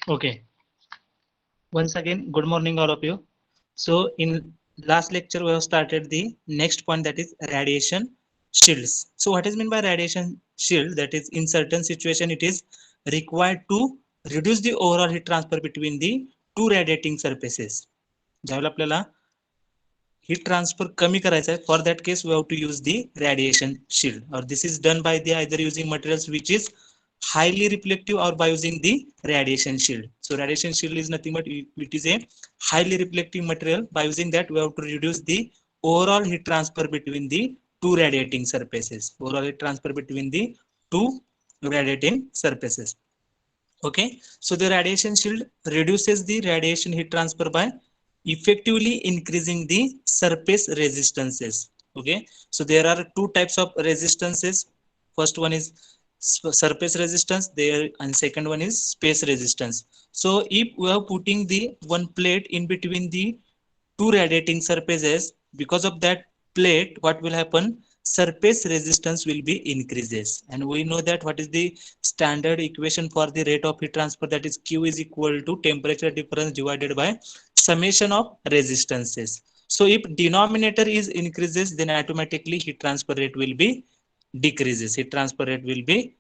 Okay. Once again, good morning, all of you. So, in last lecture, we have started the next point, that is radiation shields. So, what is meant by radiation shield? That is, in certain situation, it is required to reduce the overall heat transfer between the two radiating surfaces. ज्यावेळेला आपल्याला heat transfer कमी करायचा आहे, for that case we have to use the radiation shield, or this is done by the either using materials which is highly reflective or by using the radiation shield. So radiation shield is nothing but it is a highly reflective material. By using that, we have to reduce the overall heat transfer between the two radiating surfaces. Overall heat transfer between the two radiating surfaces. Okay, so the radiation shield reduces the radiation heat transfer by effectively increasing the surface resistances. Okay, so there are two types of resistances. First one is surface resistance there, and second one is space resistance. So if we are putting the one plate in between the two radiating surfaces, because of that plate, what will happen? Surface resistance will be increases, and we know that what is the standard equation for the rate of heat transfer, that is q is equal to temperature difference divided by summation of resistances. So if denominator is increases, then automatically heat transfer rate will be decreases, heat transfer rate will be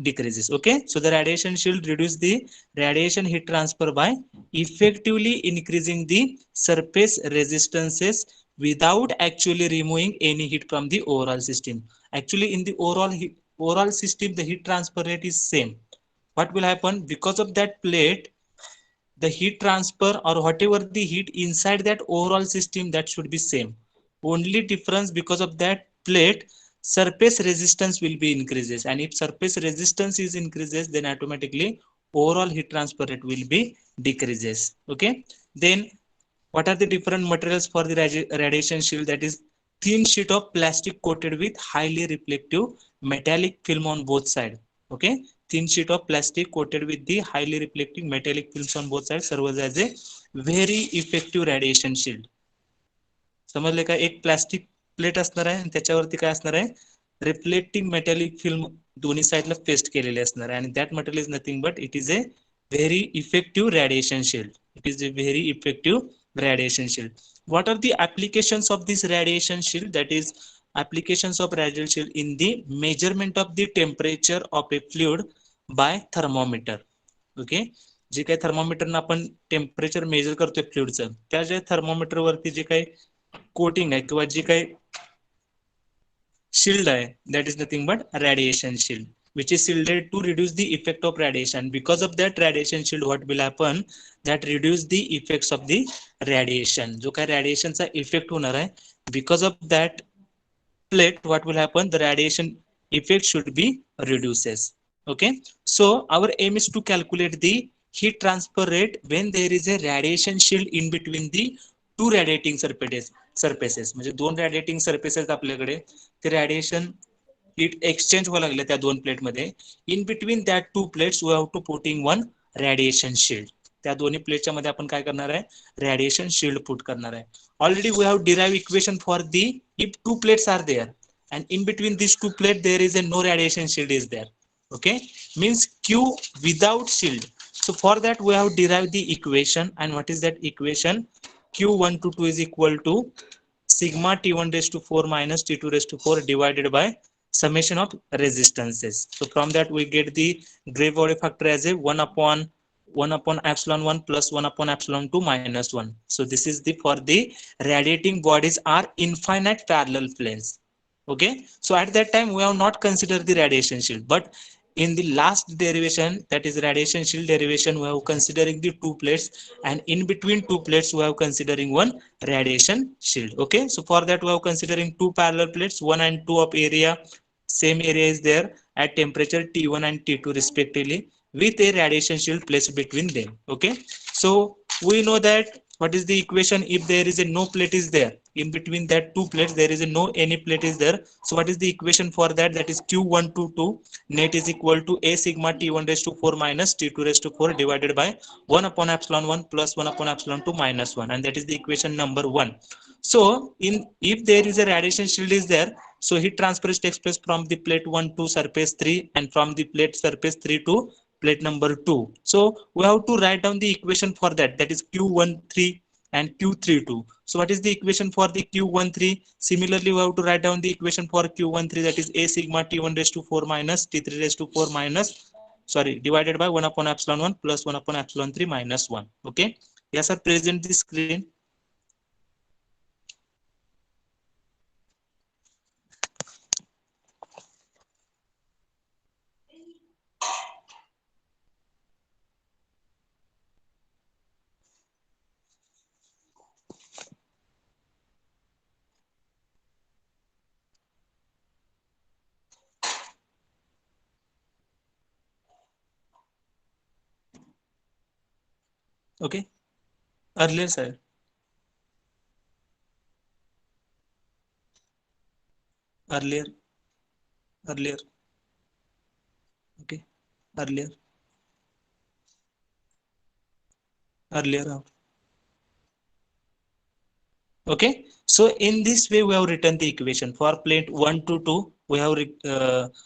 decreases. Okay, so the radiation shield reduce the radiation heat transfer by effectively increasing the surface resistances without actually removing any heat from the overall system. Actually, in the overall system, the heat transfer rate is same. What will happen? Because of that plate, the heat transfer or whatever the heat inside that overall system, that should be same. Only difference, because of that plate, surface resistance will be increases, and if surface resistance is increases, then automatically overall heat transfer rate will be decreases. Okay, then what are the different materials for the radiation shield? That is thin sheet of plastic coated with highly reflective metallic film on both sides. Okay, thin sheet of plastic coated with the highly reflective metallic films on both sides serves as a very effective radiation shield. समजले का? एक plastic plate असणार आहे आणि त्याच्यावरती काय असणार आहे? रिफ्लेक्टिंग मेटॅलिक फिल्म दोन्ही साईडला पेस्ट केलेले असणार आहे, आणि that material is nothing but it is a very effective radiation shield. It is a very effective radiation shield. What are the applications of this radiation shield? That is applications of radiation shield in the measurement of the temperature of a fluid by thermometer. Okay, जे काही थर्मोमीटरनं आपण temperature measure करतोय फ्लुइडचं, त्या जे thermometer वरती जे काही coating आहे किंवा जी काही shield आहे, that is nothing but radiation shield, which is shielded to reduce the effect of radiation. Because of that radiation shield, what will happen? That reduce the effects of the radiation. जो काही radiationचा effect होणार आहे, because of that plate, what will happen? The radiation effect should be reduces. Okay, so our aim is to calculate the heat transfer rate when there is a radiation shield in between the two radiating surfaces. म्हणजे दोन radiating surfaces आपल्याकडे, ते radiation heat exchange व्हायला लागले त्या दोन plate मध्ये. In between that two plates we have to putting one radiation shield. त्या दोन्ही प्लेटच्या मध्ये आपण काय करणार आहे? रॅडिएशन शिल्ड पुट करणार आहे. Already we have derive equation for the if two plates are there and in between these two plates there is a no radiation shield is there. Okay, means q without shield. So for that we have derived the equation, and what is that equation? q1 to 2 is equal to sigma t1 raised to 4 minus t2 raised to 4 divided by summation of resistances. So from that we get the gray body factor as a 1 upon epsilon 1 plus 1 upon epsilon 2 minus 1. So this is the for the radiating bodies are infinite parallel planes. Okay, so at that time we have not considered the radiation shield, but in the last derivation, that is radiation shield derivation, we have considering the two plates, and in between two plates we have considering one radiation shield. Okay, so for that we have considering two parallel plates, 1 and 2 of area, same area is there at temperature T1 and T2 respectively, with a radiation shield placed between them. Okay, so we know that what is the equation if there is a no plate is there in between that two plates, there is a no any plate is there. So what is the equation for that? That is q1 to 2 net is equal to a sigma t1 raised to 4 minus t2 raised to 4 divided by 1 upon epsilon 1 plus 1 upon epsilon 2 minus 1, and that is the equation number 1. So in if there is a radiation shield is there, so heat transfer takes place from the plate 1 to surface 3 and from the plate surface 3 to plate number 2. So we have to write down the equation for that, that is Q13 and Q32. So what is the equation for the Q13? Similarly, we have to write down the equation for Q13, that is A sigma T1 raised to 4 minus T3 raised to 4 minus, sorry, divided by 1 upon epsilon 1 plus 1 upon epsilon 3 minus 1. Okay. Yes, sir, present the screen. Okay. Earlier, sir. Earlier. Earlier. Okay. Earlier. Earlier. Okay. So in this way, we have written the equation for plate 1 to 2. We have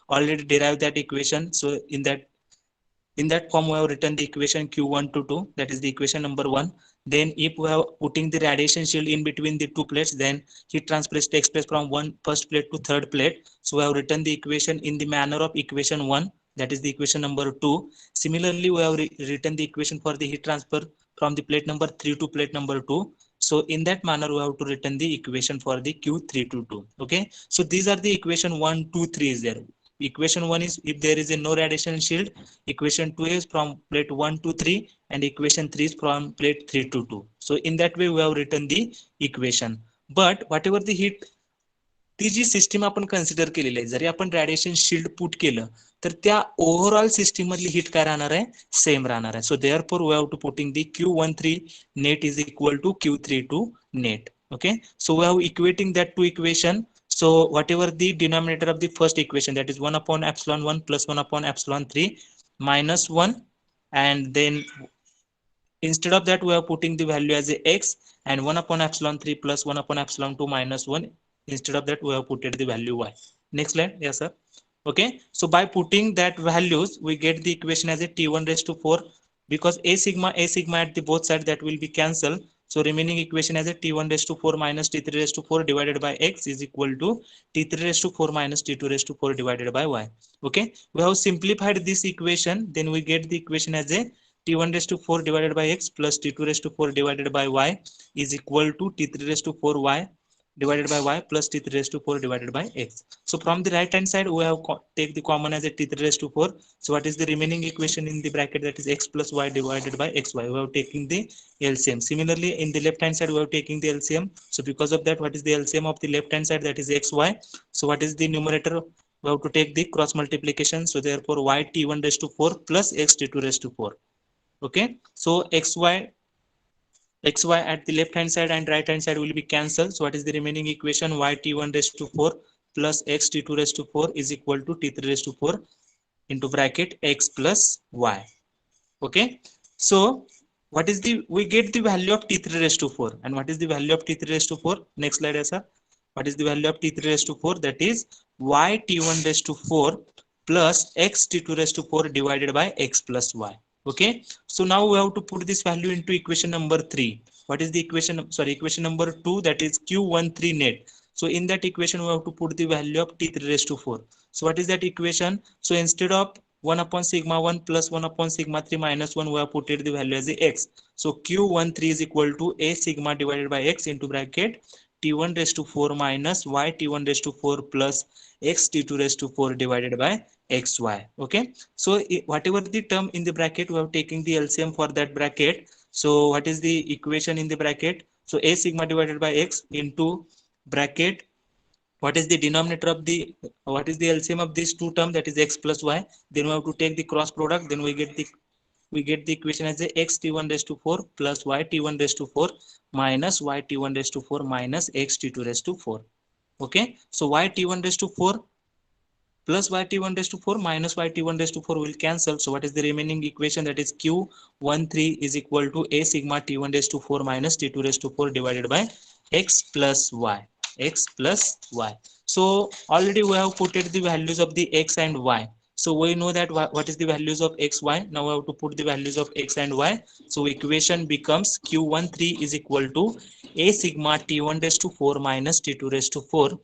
already derived that equation. So in that form, we have written the equation Q1 to 2. That is the equation number 1. Then if we have putting the radiation shield in between the two plates, then heat transfer takes place from first plate to third plate. So we have written the equation in the manner of equation 1. That is the equation number 2. Similarly, we have written the equation for the heat transfer from the plate number 3 to plate number 2. So in that manner, we have to written the equation for the Q3 to 2. Okay. So these are the equation 1, 2, 3 is there. Equation 1 is if there is a no radiation shield. Equation 2 is from plate 1 to 3 and equation 3 is from plate 3 to 2. So in that way we have written the equation. But whatever the heat, ती जी system आपण consider केलेली आहे, जरी आपण radiation shield put केलं तर त्या overall system मधली heat काय राहणार आहे, सेम राहणार आहे. So therefore we have to putting the Q13 net is equal to Q32 net. Okay, so we have equating that two equation. So whatever the denominator of the first equation, that is 1 upon epsilon 1 plus 1 upon epsilon 3 minus 1, and then instead of that we are putting the value as a x, and 1 upon epsilon 3 plus 1 upon epsilon 2 minus 1, instead of that we have put the value y. Next slide. Yes, sir. Okay, so by putting that values we get the equation as a T1 raised to 4, because a sigma at the both sides, that will be cancelled. So remaining equation as a T1 raised to 4 minus T3 raised to 4 divided by x is equal to T3 raised to 4 minus T2 raised to 4 divided by y. Okay, we have simplified this equation, then we get the equation as a T1 raised to 4 divided by x plus T2 raised to 4 divided by y is equal to T3 raised to 4 y divided by y plus T3 raised to 4 divided by x. So from the right hand side we have take the common as a T3 raised to 4. So what is the remaining equation in the bracket, that is x plus y divided by xy. We have taking the LCM. Similarly in the left hand side we are taking the LCM. So because of that, what is the LCM of the left hand side, that is xy. So what is the numerator, we have to take the cross multiplication. So therefore y T1 raised to 4 plus x T2 raised to 4. Okay, so xy at the left hand side and right hand side will be cancelled. So what is the remaining equation, y T1 raised to 4 plus x T2 raised to 4 is equal to T3 raised to 4 into bracket x plus y. Okay, so what is the, we get the value of T3 raised to 4, and what is the value of T3 raised to 4? Next slide, sir. What is the value of T3 raised to 4? That is y T1 raised to 4 plus x T2 raised to 4 divided by x plus y. Okay, so now we have to put this value into equation number 3. What is the equation, sorry, equation number 2, that is Q13 net. So in that equation we have to put the value of T3 raised to 4. So what is that equation? So instead of 1 upon sigma 1 plus 1 upon sigma 3 minus 1, we have put the value as a x. So Q13 is equal to a sigma divided by x into bracket T1 raised to 4 minus y T1 raised to 4 plus x T2 raised to 4 divided by xy. Okay, so whatever the term in the bracket, we have taken the LCM for that bracket. So what is the equation in the bracket? So a sigma divided by x into bracket, what is the denominator of the, what is the LCM of these two terms, that is x plus y. Then we have to take the cross product, then we get the equation as a x T1 raised to 4 plus y T1 raised to 4 minus y T1 raised to 4 minus x T2 raised to 4. Okay, so y T1 raised to 4 plus y T1 raised to 4 minus y T1 raised to 4 will cancel. So what is the remaining equation, that is Q13 is equal to a sigma T1 raised to 4 minus T2 raised to 4 divided by x plus y. X plus y. So already we have put the values of the x and y. So we know that what is the values of x, y. Now we have to put the values of x and y. So equation becomes q13 is equal to a sigma t1 raised to 4 minus t2 raised to 4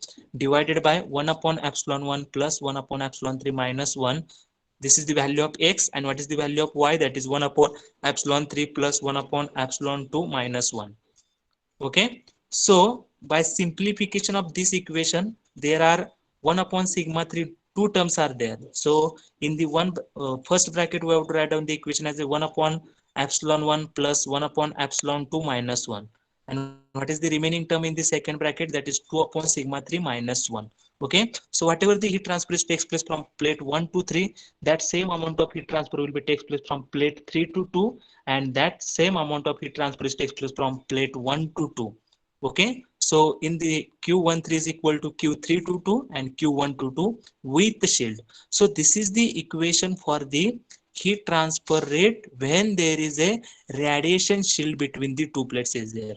divided by 1 upon epsilon 1 plus 1 upon epsilon 3 minus 1. This is the value of x, and what is the value of y? That is 1 upon epsilon 3 plus 1 upon epsilon 2 minus 1. Okay, so by simplification of this equation, there are 1 upon sigma 3, two terms are there. So in the first bracket, we have to write down the equation as a 1 upon epsilon 1 plus 1 upon epsilon 2 minus 1. And what is the remaining term in the second bracket? That is 2 upon sigma 3 minus 1. Okay, so whatever the heat transfer takes place from plate 1 to 3, that same amount of heat transfer will be takes place from plate 3 to 2, and that same amount of heat transfer takes place from plate 1 to 2. Okay, so in the q13 is equal to q3 to 2 and q1 to 2 with the shield. So this is the equation for the heat transfer rate when there is a radiation shield between the two plates is there.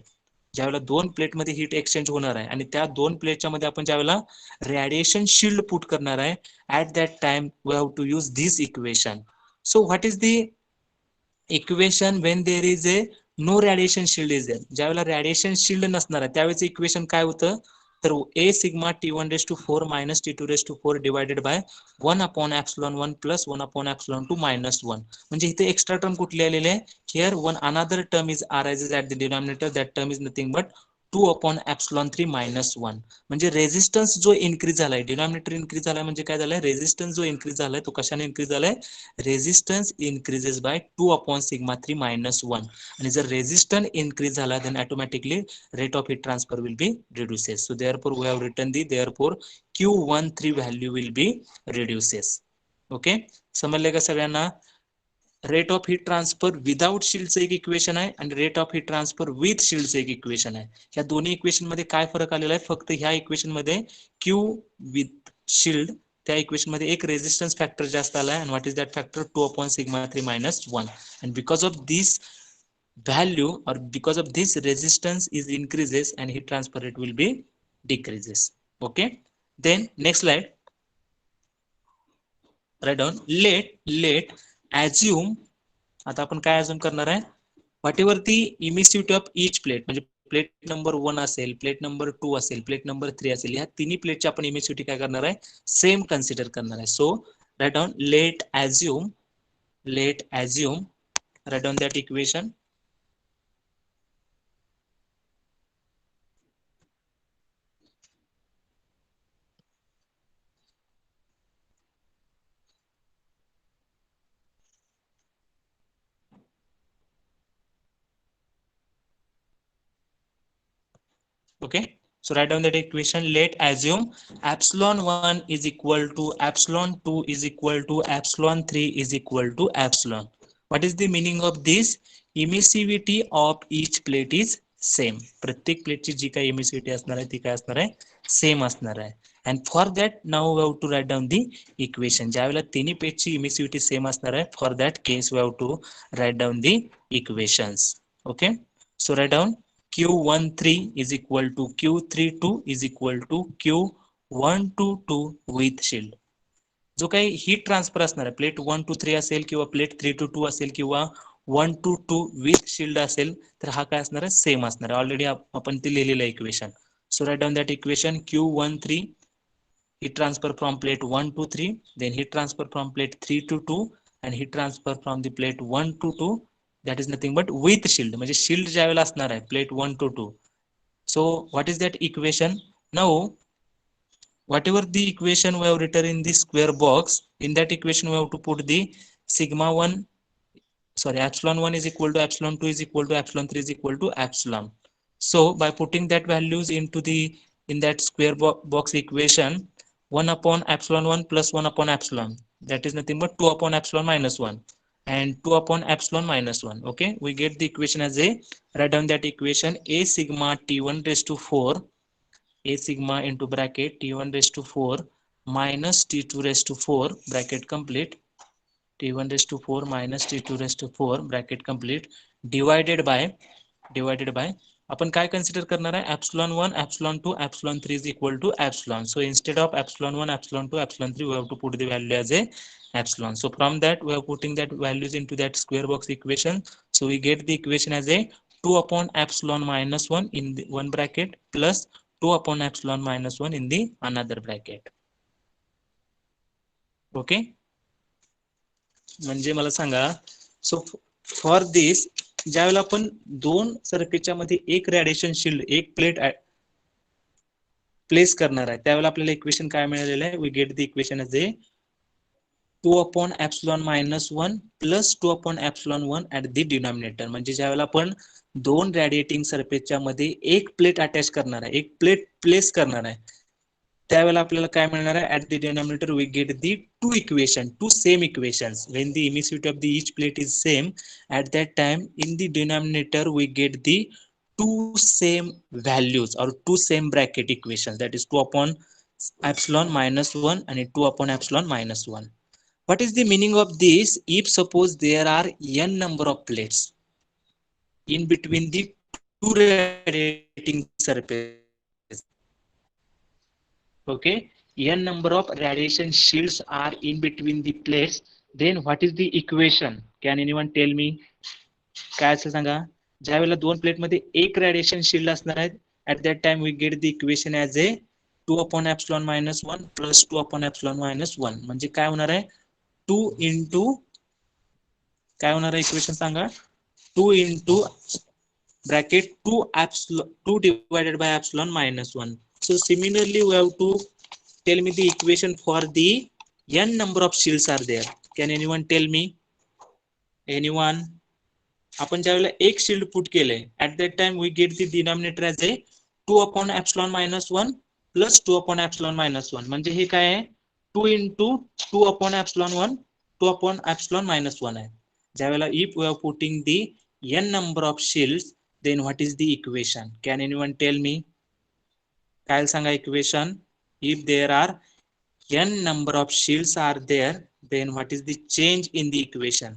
ज्यावेळेला दोन plate मध्ये heat exchange होणार आहे आणि त्या दोन प्लेटच्या मध्ये आपण ज्यावेळेला रेडिएशन शील्ड पुट करणार आहे, at that time we have to use this equation. So what is the equation when there is a no radiation shield is there? ज्यावेळेला रॅडिएशन शिल्ड नसणार आहे त्यावेळेचं इक्वेशन काय होतं? तर A sigma T one raise to 4 minus T two raise to 4 divided by 1 upon epsilon 1 plus 1 upon epsilon 2 minus 1. म्हणजे इथे extra term कुठली आलेली आहे? Here one another term is arises at the denominator. That term is nothing but 2 upon epsilon 3 minus 1. म्हणजे resistance जो increase झालाय, denominator increase झालाय, म्हणजे काय झालंय? रेजिस्टन्स जो इन्क्रीज झालाय तो कशाने इन्क्रीज झालाय? Resistance increases by 2 upon sigma 3 minus 1. आणि जर रेजिस्टन्स इन्क्रीज झाला then automatically rate of heat transfer will be reduces. So therefore we have written the therefore q13 value will be reduces. Okay, समजले का सगळ्यांना? Rate of heat transfer without शिल्डचं एक equation आहे आणि rate of heat transfer with शिल्डचं एक equation आहे. या दोन्ही इक्वेशन मध्ये काय फरक आलेला आहे? फक्त ह्या इक्वेशन मध्ये क्यू विथ शिल्ड, त्या इक्वेशन मध्ये एक रेजिस्टन्स फॅक्टर जास्त आलाय. आणि what is that factor? 2 upon sigma 3 minus 1. and because of this value or because of this resistance is increases and heat transfer rate will be decreases. Okay, then next slide, write down let assume. आता आपण काय assume करणार आहे? Whatever the emissivity of each plate, म्हणजे plate number 1 असेल, plate number 2 असेल, plate number 3 असेल, ह्या तिन्ही प्लेटची आपण इमिसिव्हिटी काय करणार आहे? सेम कन्सिडर करणार आहे. So write down let assume write down that equation. Okay, so write down that equation. Let assume epsilon 1 is equal to epsilon 2 is equal to epsilon 3 is equal to epsilon. What is the meaning of this? Emissivity of each plate is same. प्रत्येक प्लेटची जी काही एमिसिव्हिटी असणार आहे ती काय असणार आहे? Same असणार आहे. and for that now we have to write down the equation. ज्यावेळेला तिन्ही प्लेटची एमिसिव्हिटी सेम असणार आहे, for that case we have to write down the equations. Okay, so write down q13 is equal to q32 is equal to q122 with shield. जो काही heat transfer असणार आहे, plate 1 to 3 असेल किंवा प्लेट 3 to 2 असेल किंवा 1 to 2 with shield असेल, तर हा काय असणार आहे? सेम असणार आहे. ऑलरेडी आपण ते लिहिलेलं आहे equation. So write down that equation. q13 heat transfer from plate 1 to 3, then heat transfer from plate 3 to 2, and heat transfer from the plate 1 to 2, that is nothing but with shield. म्हणजे shield ज्या वेळेला असणार आहे plate 1 to 2. So what is that equation? Now whatever the equation we have written in this square box, in that equation we have to put the sigma 1, sorry, epsilon 1 is equal to epsilon 2 is equal to epsilon 3 is equal to epsilon. So by putting that values into the in that square box equation, 1 upon epsilon 1 plus 1 upon epsilon, that is nothing but 2 upon epsilon minus 1, and 2 upon epsilon minus 1. Okay, we get the equation as a, write down that equation, a sigma t1 raised to 4, a sigma into bracket t1 raised to 4 minus t2 raised to 4 bracket complete, t1 raised to 4 minus t2 raised to 4 bracket complete, divided by आपण काय consider करणार आहे epsilon 1 epsilon 2 epsilon 3 is equal to epsilon. So instead of epsilon 1 epsilon 2 epsilon 3 we have to put the value as a epsilon. So from that we are putting that values into that square box equation. So we get the equation as a 2 upon epsilon minus 1 in the one bracket plus 2 upon epsilon minus 1 in the another bracket. Okay, म्हणजे मला सांगा सो for this ज्यावेळेला आपण दोन सर्किटच्या मध्ये एक radiation shield एक plate place करणार आहे त्यावेळेला आपल्याला इक्वेशन काय मिळालेलं आहे we get the equation as a 2 upon epsilon minus 1 plus 2 upon epsilon 1 at the denominator. म्हणजे ज्यावेळेला आपण दोन रेडिएटिंग सरफेसच्या मध्ये एक प्लेट अटॅच करणार आहे एक प्लेट प्लेस करणार आहे त्यावेळेला आपल्याला काय मिळणार आहे at the denominator we get the two same equations when the emissivity of the each plate is same at that time in the denominator we get the two same values or two same bracket equations, that is 2 upon epsilon minus 1 and 2 upon epsilon minus 1. What is the meaning of this? If suppose there are n number of plates in between the two radiating surfaces, okay, n number of radiation shields are in between the plates, then what is the equation? Can anyone tell me? काय असं सांगा ज्या वेळेला दोन plate मध्ये एक radiation shield असणार आहे at that time we get the equation as a 2 upon epsilon minus 1 plus 2 upon epsilon minus 1. म्हणजे काय होणार आहे 2 into काय होणार आहे equation Sanga 2 into bracket 2 divided by epsilon minus 1. So similarly we have to tell me the equation for the n number of shields are there. Can anyone tell me? Anyone? आपण ज्यावेळेला एक shield put केले at that time we get the denominator as a 2 upon epsilon minus 1 plus 2 upon epsilon minus 1. म्हणजे हे काय आहे 2 into 2 upon epsilon 1 2 upon epsilon minus 1 आहे ज्यावेळेला if we are putting the n number of shields then what is the equation? Can anyone tell me? काय सांगा equation? If there are n number of shields are there then what is the change in the equation?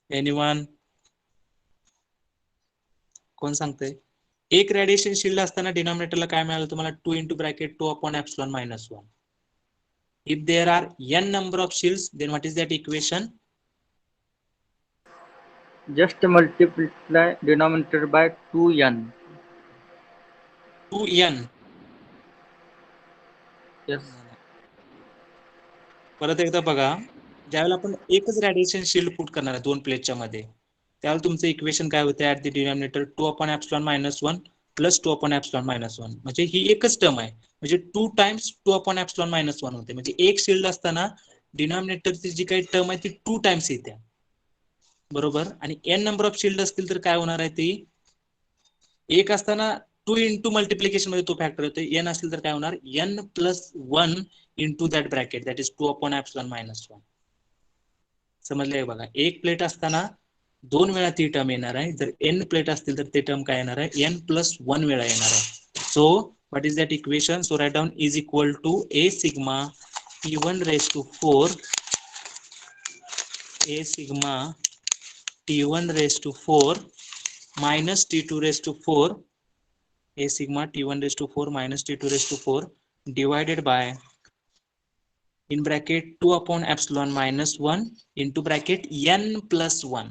Anyone? कोण सांगते एक radiation shield असताना डिनॉमिनेटरला काय मिळालं तुम्हाला 2 into bracket 2 upon epsilon minus 1. If there are n number of shields then what is that equation? Just multiply denominator by 2n. 2n. Yes. परत एकदा बघा ज्यावेळेला आपण एकच रेडिएशन शिल्ड पुट करणार आहे दोन प्लेटच्या मध्ये त्यावेळेला तुमचं इक्वेशन काय होतं at the denominator 2 upon epsilon minus 1 plus 2 upon epsilon minus 1. म्हणजे ही एकच टर्म आहे म्हणजे 2 times 2 upon epsilon minus 1 होते म्हणजे एक शिल्ड असताना डिनॉमिनेटरची जी काही टर्म आहे ती 2 times येते बरोबर आणि n नंबर ऑफ शिल्ड असतील तर काय होणार आहे ती एक असताना 2 into मल्टिप्लिकेशन मध्ये तो फॅक्टर होतो n असेल तर काय होणार n plus 1 into that bracket that is 2 upon epsilon minus 1. समजले बघा एक प्लेट असताना दोन वेळा ती टर्म येणार आहे जर n प्लेट असतील तर ते टर्म काय येणार आहे n plus 1 वेळा येणार आहे so what is that equation so write down is equal to a sigma t1 raised to 4 a sigma t1 raised to 4 minus t2 raised to 4 a sigma t1 raised to 4 minus t2 raised to 4 divided by in bracket 2 upon epsilon minus 1 into bracket n plus 1.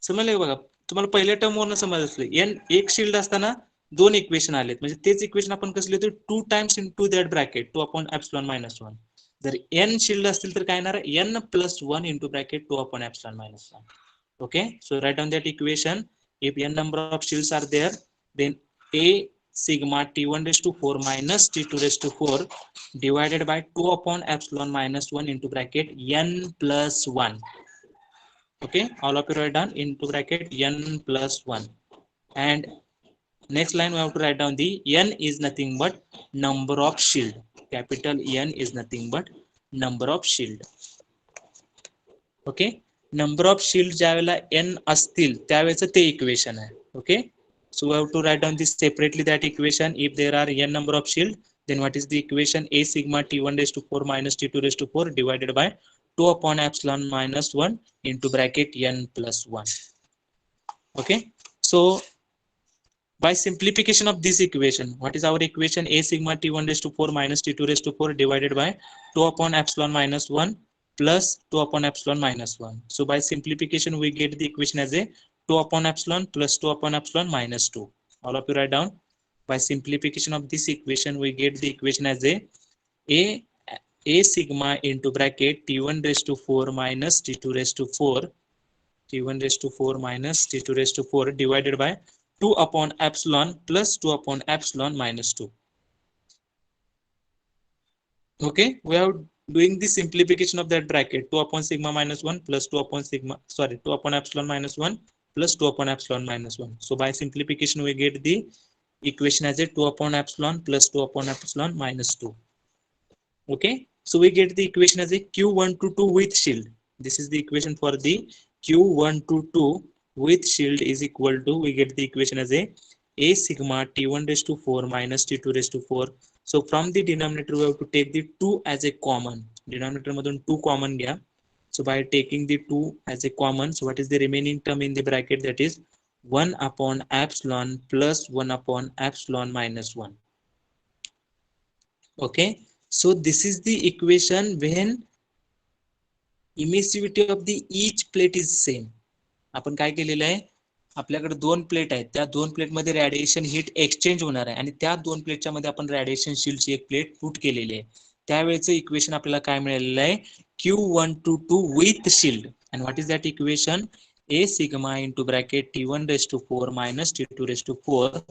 समजले बघा तुम्हाला पहिल्या term वरून समजलं असेल n एक shield असताना दोन इक्वेशन आलेत म्हणजे तेच इक्वेशन आपण कसं लिहितो 2 times into that bracket 2 upon epsilon minus 1. जर n शिल्ड असतील तर काय येणार n plus 1 into bracket 2 upon epsilon minus 1. Okay, so write down that equation. If n number of shields are there then a sigma t1 raised to 4 minus t2 raised to 4 divided by 2 upon epsilon minus 1 into bracket n plus 1. Okay, all of you write down into bracket n plus 1 and next line we have to write down the n is nothing but number of shield. Capital N is nothing but number of shield. Okay, number of shield ज्या वेळेला n असतील त्यावेळेचं ते equation आहे. Okay, so we have to write down this separately that equation. If there are n number of shield then what is the equation a sigma t1 raised to 4 minus t2 raised to 4 divided by 2 upon epsilon minus 1 into bracket n plus 1. Okay, so by simplification of this equation, what is our equation? A sigma T1 raised to 4 minus T2 raised to 4 divided by 2 upon epsilon minus 1 plus 2 upon epsilon minus 1. So by simplification, we get the equation as a 2 upon epsilon plus 2 upon epsilon minus 2. All of you write down. By simplification of this equation, we get the equation as a, a sigma into bracket T1 raised to 4 minus T2 raised to 4 T1 raised to 4 minus T2 raised to 4 divided by 2 upon epsilon plus 2 upon epsilon minus 2. Okay, we are doing the simplification of that bracket. 2 upon sigma minus 1 plus 2 upon sigma, sorry, 2 upon epsilon minus 1 plus 2 upon epsilon minus 1. So by simplification, we get the equation as a 2 upon epsilon plus 2 upon epsilon minus 2. Okay, so we get the equation as a Q122 with shield. This is the equation for the Q122 with shield is equal to, we get the equation as a sigma T1 raised to 4 minus T2 raised to 4. So from the denominator, we have to take the 2 as a common. Denominator madun 2 common gya. So by taking the 2 as a common, so what is the remaining term in the bracket? That is 1 upon epsilon plus 1 upon epsilon minus 1. Okay, so this is the equation when emissivity of the each plate is same. आपण काय केलेलं आहे, आपल्याकडे दोन plate आहेत, त्या दोन plate मध्ये रेडिएशन हीट एक्सचेंज होणार आहे आणि त्या दोन प्लेटच्या मध्ये आपण रेडिएशन शील्डची एक प्लेट पुट केलेली आहे. त्यावेळेचं इक्वेशन आपल्याला काय मिळालेलं आहे? Q122 with shield. And what is that equation? A sigma into bracket T1 raised to 4 minus T2 raised to 4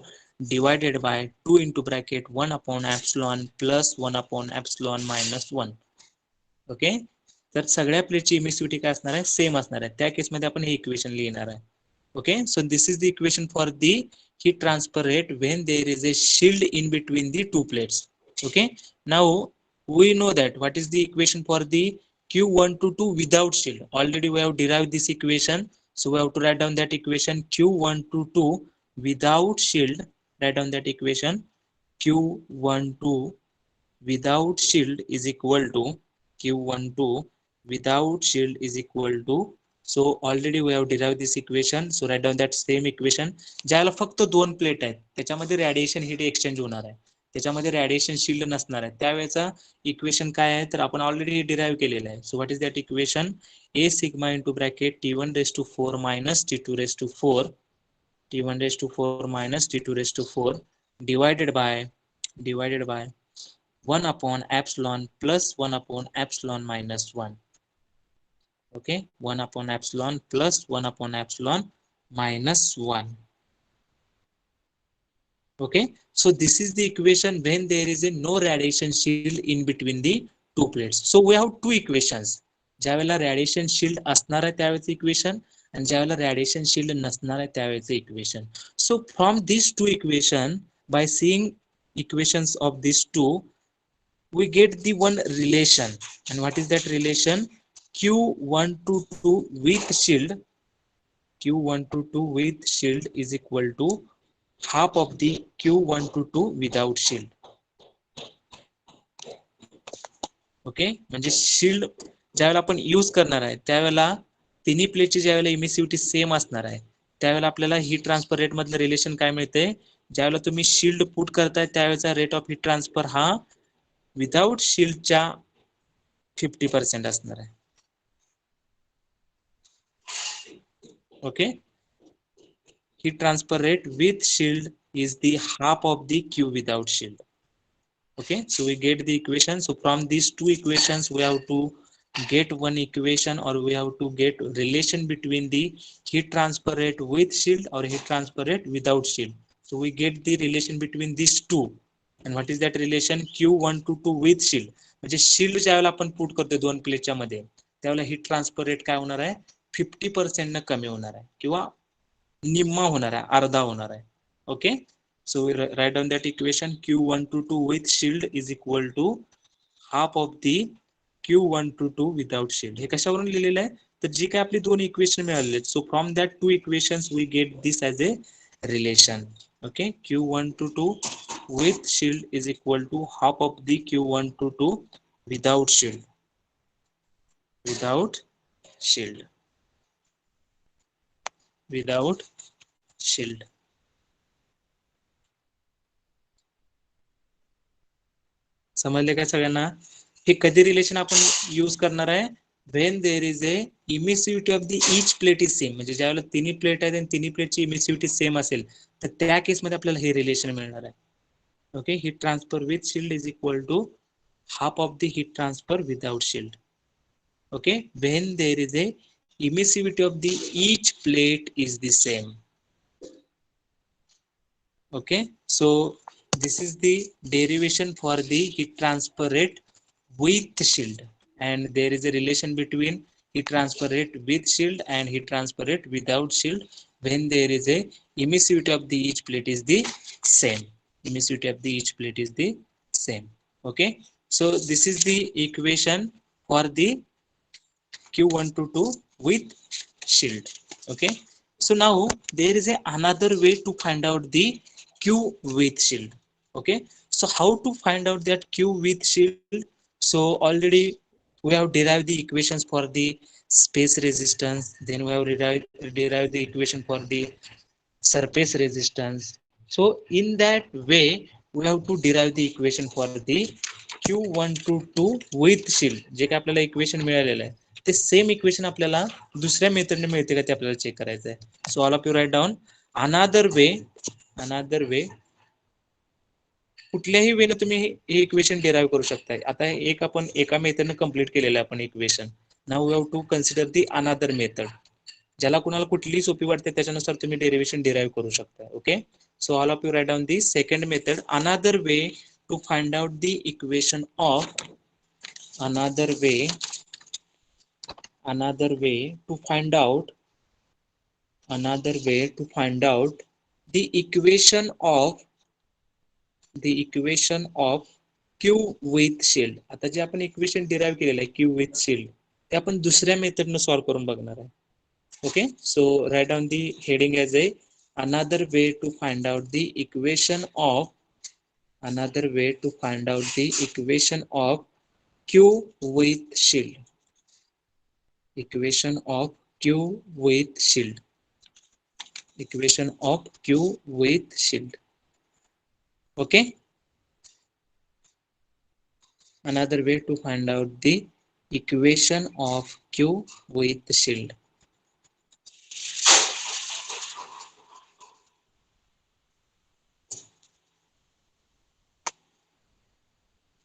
divided by 2 into bracket 1 upon epsilon plus 1 upon epsilon minus 1. Okay, तर सगळ्या प्लेटची इमिसिव्हिटी काय असणार आहे? सेम असणार आहे. त्या केसमध्ये आपण हे इक्वेशन लिहिणार आहे. Okay, so this is the equation for the heat transfer rate when there is a shield in between the two plates. Okay, now we know that what is the equation for the Q122 without shield. Already we have derived this equation, so we have to write down that equation Q122 without shield. Write down that equation Q12 without shield is equal to Q12 without shield is equal to, so already we have derived this equation, so write down that same equation. ज्याला फक्त दोन plate आहेत त्याच्यामध्ये radiation heat exchange होणार आहे, त्याच्यामध्ये radiation shield नसणार आहे, त्यावेळेचा इक्वेशन काय आहे तर आपण ऑलरेडी डिराइव्ह केलेलं आहे. So what is that equation? A sigma into bracket T1 raised to 4 minus T2 raised to 4 T1 raised to 4 minus T2 raised to 4 divided by 1 upon epsilon plus 1 upon epsilon minus 1. Okay, 1 upon epsilon plus 1 upon epsilon minus 1. Okay, so this is the equation when there is a no radiation shield in between the two plates. So we have two equations. ज्यावेळेला radiation shield असणार आहे त्यावेळेचं equation आणि ज्यावेळेला radiation shield नसणार आहे त्यावेळेचं equation. So from these two equation, by seeing equations of these two, we get the one relation. And what is that relation? Q122 with shield, Q122 with shield is equal to half of the Q122 without shield. Okay, म्हणजे shield ज्यावेळेला आपण use करणार आहे त्यावेळेला तिन्ही प्लेटची ज्यावेळेला इमिसिव्हिटी same असणार आहे त्यावेळेला आपल्याला हीट ट्रान्सफर रेट मधलं रिलेशन काय मिळते? ज्यावेळेला तुम्ही शिल्ड पुट करताय त्यावेळेचा रेट ऑफ हीट ट्रान्सफर हा विदाउट शिल्डच्या 50% असणार आहे. Okay, heat transfer rate with shield is the half of the Q without shield. Okay, so we get the equation. So from these two equations we have to get one equation, or we have to get relation between the heat transfer rate with shield or heat transfer rate without shield. So we get the relation between these two. And what is that relation? Q122 with shield. म्हणजे shield ज्यावेळेला आपण put करतो दोन प्लेटच्या मध्ये त्यावेळेला heat transfer rate काय होणार आहे? 50% न कमी होणार आहे किंवा निम्मा होणार आहे, अर्धा होणार आहे. Okay, so we write down that equation Q122 with shield is equal to half of the Q122 without shield. हे कशावरून लिहिलेलं आहे तर जी काय आपली दोन इक्वेशन मिळालेले आहेत, so from that two equations we get this as a relation. Okay, Q122 with shield is equal to half of the Q122 without shield. Without shield. Without shield. समजले का सगळ्यांना? हे कधी रिलेशन आपण यूज करणार आहे? When there is a emissivity of the each plate is same. म्हणजे ज्यावेळेला तिन्ही प्लेट आहेत आणि तिन्ही प्लेटची इमिसिव्हिटी सेम असेल तर त्या केसमध्ये आपल्याला हे रिलेशन मिळणार आहे. Okay, heat transfer with shield is equal to half of the heat transfer without shield. Okay, when there is a emissivity of the each plate is the same. Okay, so this is the derivation for the heat transfer rate with shield, and there is a relation between heat transfer rate with shield and heat transfer rate without shield when there is a emissivity of the each plate is the same. Emissivity of the each plate is the same. Okay, so this is the equation for the Q122 with shield. Okay, so now there is another way to find out the Q with shield. Okay, so how to find out that Q with shield? So already we have derived the equations for the space resistance, then we have derived the equation for the surface resistance. So in that way we have to derive the equation for the Q122 with shield. जे काय आपल्याला equation मिळालेलं आहे ते same equation आपल्याला दुसऱ्या मेथडने मिळते का ते आपल्याला चेक करायचं आहे. So all of you write down another way कुठल्याही वेने तुम्ही हे इक्वेशन डिराईव्ह करू शकता. आता एक आपण एका मेथडने कंप्लीट केलेलं आहे आपण equation. Now we have to consider the another method. ज्याला कुणाला कुठलीही सोपी वाटते त्याच्यानुसार तुम्ही डेरिव्हेशन डिराईव्ह करू शकता. Okay, so all of you write down the second method. Another way to find out the equation of another way to find out the equation of Q with shield. आता जे आपण equation derive केलेलं आहे Q with shield ते आपण दुसऱ्या मेथडने solve करून बघणार आहे. Okay, so write down the heading as a another way to find out the equation of Q with shield. Equation of Q with shield. Okay, another way to find out the equation of Q with shield.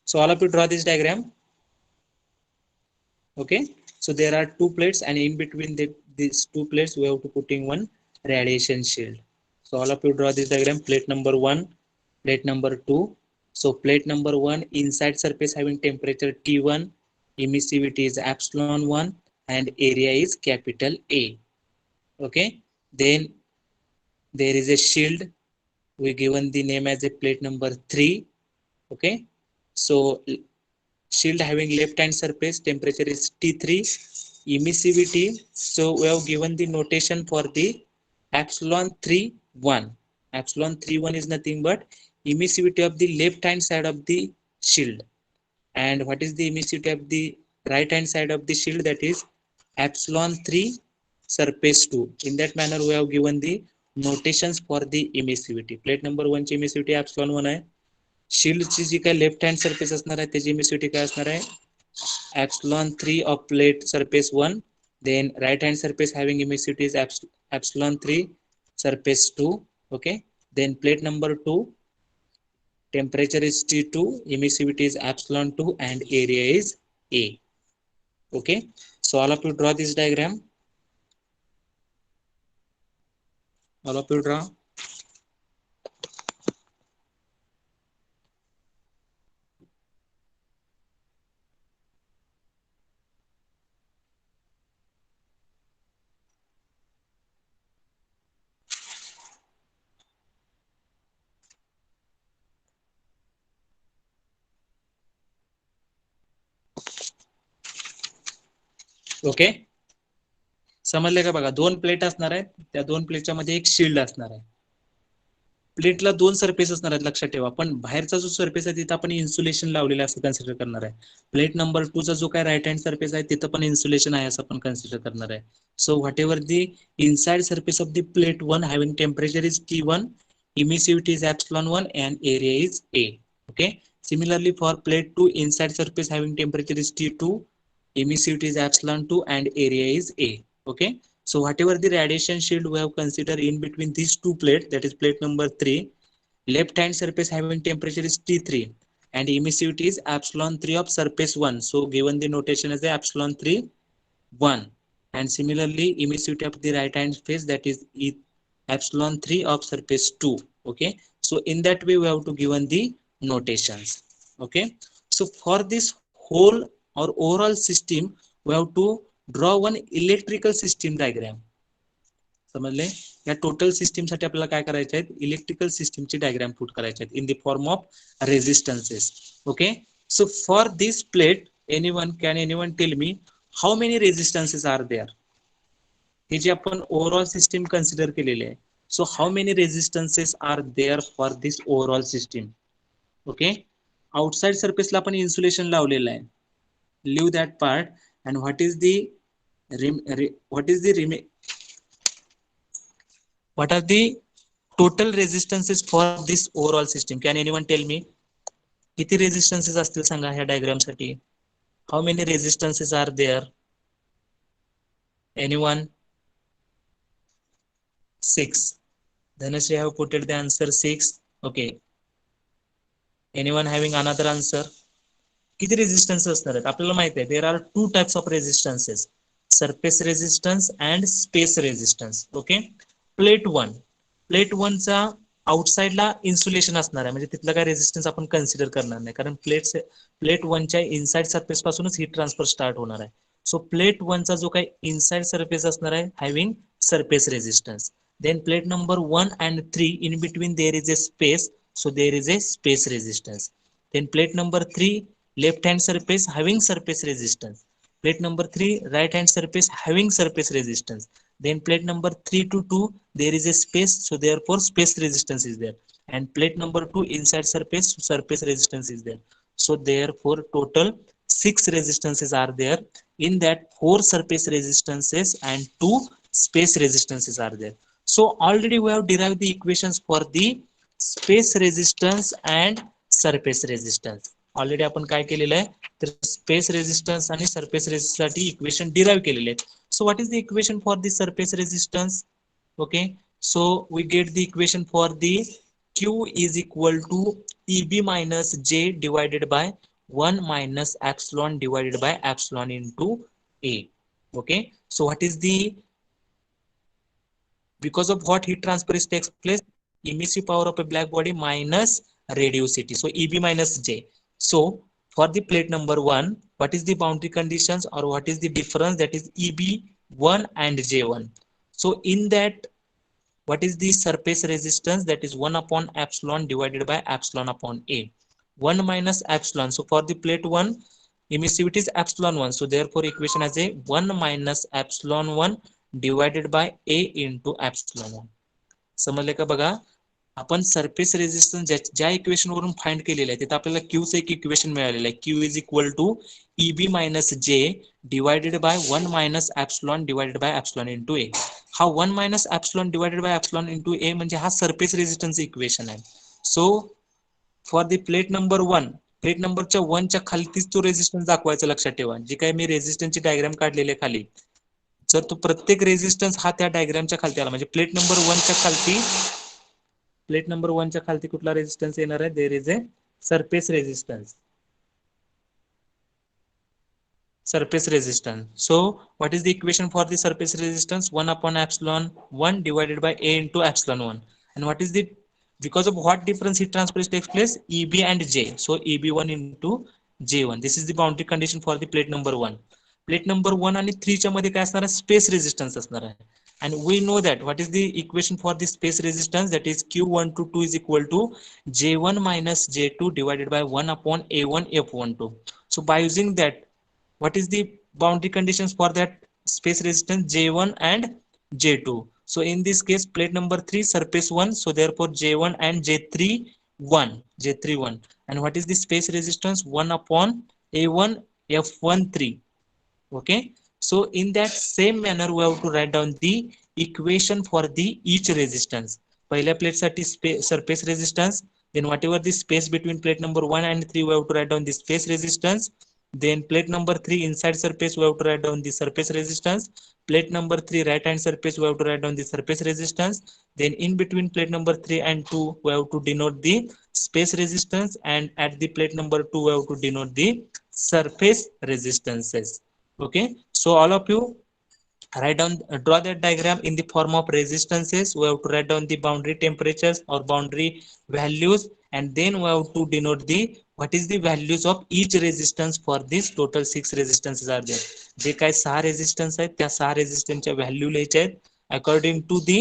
So all of you draw this diagram. Okay, so there are two plates and in between these two plates we have to put in one radiation shield. So all of you draw this diagram. Plate number 1, plate number 2. So plate number 1, inside surface having temperature T1, emissivity is epsilon 1 and area is capital A. Okay, then there is a shield. We given the name as a plate number 3. Okay, so shield having left hand surface temperature is T3, emissivity, so we have given the notation for the epsilon 31. Epsilon 31 is nothing but emissivity of the left hand side of the shield. And what is the emissivity of the right hand side of the shield? That is epsilon 3 surface 2. In that manner we have given the notations for the emissivity. Plate number 1 ची emissivity epsilon 1 आहे. शिल्डची जी काय left hand surface असणार आहे त्याची इमिसिव्हिटी काय असणार आहे? epsilon 3 of plate surface 1. Then right hand surface having emissivity is epsilon 3 surface 2. Okay, then plate number 2, temperature is T2, emissivity is epsilon 2 and area is A. Okay, so all of you draw this diagram. All of you draw. Okay, समजले का? बघा दोन plate असणार आहेत, त्या दोन प्लेटच्या मध्ये एक शिल्ड असणार आहे. प्लेटला दोन सरफेस असणार आहेत लक्षात ठेवा, पण बाहेरचा जो सरफेस आहे तिथं आपण इन्सुलेशन लावलेलं असं कन्सिडर करणार आहे. प्लेट नंबर 2 चा जो काय राईट हँड सरफेस आहे तिथं पण इन्सुलेशन आहे असं आपण कन्सिडर करणार आहे. So what ever the inside surface of the plate 1 having temperature is T1, emissivity is epsilon 1 and area is A. Okay. Similarly for plate 2, inside surface having temperature is T2, emissivity is epsilon 2 and area is A. Okay. So whatever the radiation shield we have considered in between these two plates, that is plate number 3, left hand surface having temperature is T3 and emissivity is epsilon 3 of surface 1. So given the notation as a epsilon 3 1, and similarly emissivity of the right hand face, that is epsilon 3 of surface 2. Okay, so in that way we have to given the notations. Okay, so for this whole or overall system we have to draw one electrical system diagram. समजले? या total system साठी आपल्याला काय करायचे आहेत, electrical सिस्टीमची diagram put करायचे आहेत in the form of resistances. Okay, so for this plate anyone tell me how many resistances are there? हे जे आपण ओव्हरऑल सिस्टीम कन्सिडर केलेले आहे. So how many resistances are there for this overall system? Okay, outside सरफेसला आपण insulation लावलेलं आहे. Leave that part. And what is the what are the total resistances for this overall system? Can anyone tell me? किती रेजिस्टन्सेस असतील सांगा ह्या diagram साठी? How many resistances are there? Anyone? 6. Dhanashree have put it the answer 6. Okay, anyone having another answer? किती resistance असणार आहेत? आपल्याला माहिती आहे there are two types of resistances, surface resistance and space resistance. Okay, plate 1 चा आउटसाइडला insulation असणार आहे, म्हणजे तिथलं काय रेजिस्टन्स आपण कन्सिडर करणार नाही, कारण प्लेट 1 च्या इनसाइड सरफेस पासूनच हीट ट्रान्सफर स्टार्ट होणार आहे. सो प्लेट 1 चा जो काही इनसाइड सरफेस असणार आहे having surface resistance. Then plate number 1 and 3 in between there is a space, so there is a space resistance. Then plate number 3, left hand surface having surface resistance. Plate number 3, right hand surface having surface resistance. Then plate number 3 to 2 there is a space, so therefore space resistance is there. And plate number 2 inside surface resistance is there. So therefore total 6 resistances are there. In that 4 surface resistances and 2 space resistances are there. So already we have derived the equations for the space resistance and surface resistance. ऑलरेडी आपण काय केलेलं आहे, तर space resistance आणि surface resistance साठी equation derive केलेले आहेत. So what is the equation for the surface resistance? Okay, so we get the equation for the Q is equal to EB minus J divided by 1 minus epsilon divided by epsilon into A. Okay, so what is the, because of what heat transfer takes place, emissive power of a black body minus radiosity, so EB minus J. So for the plate number 1, what is the boundary conditions or what is the difference, that is EB1 and J1. So in that, what is the surface resistance, that is 1 upon epsilon divided by epsilon upon A. 1 minus epsilon, so for the plate 1 emissivity is epsilon 1, so therefore equation as a 1 minus epsilon 1 divided by A into epsilon 1. समजले का? बघा, आपण surface resistance ज्या equation वरून find केलेलं आहे तिथे आपल्याला Q चे एक इक्वेशन मिळालेलं आहे. Q is equal to EB minus J divided by 1 minus epsilon divided by epsilon into A. हा 1 minus epsilon divided by epsilon into A म्हणजे हा सरफेस रेजिस्टन्स इक्वेशन आहे. So for the plate number 1, plate नंबरच्या 1 च्या खालतीच तो resistance दाखवायचा लक्षात ठेवा. जी काही मी रेजिस्टन्सची डायग्राम काढलेली आहे खाली, जर तो प्रत्येक रेजिस्टन्स हा त्या डायग्रामच्या खालती आला, म्हणजे प्लेट नंबर 1 च्या खालती, प्लेट नंबर 1 च्या खालती कुठला रेजिस्टन्स येणार आहे, there is a surface resistance. Surface resistance. So what is the equation for the surface resistance? 1 upon epsilon 1 divided by A into epsilon 1. And what is the, because of what difference heat transfer takes place, EB and J. So EB1 into J1. This is the boundary condition for the plate number 1. Plate number 1 आणि 3 च्या मध्ये काय असणार आहे, space resistance असणार आहे. And we know that what is the equation for the space resistance, that is Q122 is equal to J1 minus J2 divided by 1 upon A1 F12. So by using that, what is the boundary conditions for that space resistance, J1 and J2? So in this case, plate number 3, surface 1. So therefore J1 and J3 1, J3 1. And what is the space resistance? 1 upon A1 F1 3. Okay. So in that same manner, we have to write down the equation for the each resistance. पहिल्या plate साठी surface resistance. Then whatever the space between plate number 1 and 3, we have to write down the space resistance. Then plate number 3 inside surface, we have to write down the surface resistance. Plate number 3 right hand surface, we have to write down the surface resistance. Then in between plate number 3 and 2, we have to denote the space resistance, and at the plate number 2, we have to denote the surface resistances. Okay, so all of you write down, draw that diagram in the form of resistances. We have to write down the boundary temperatures or boundary values, and then we have to denote the what is the values of each resistance for this total 6 resistances are there. जे काय 6 resistance आहेत त्या 6 रेजिस्टन्सच्या value लिहायच्या आहेत according to the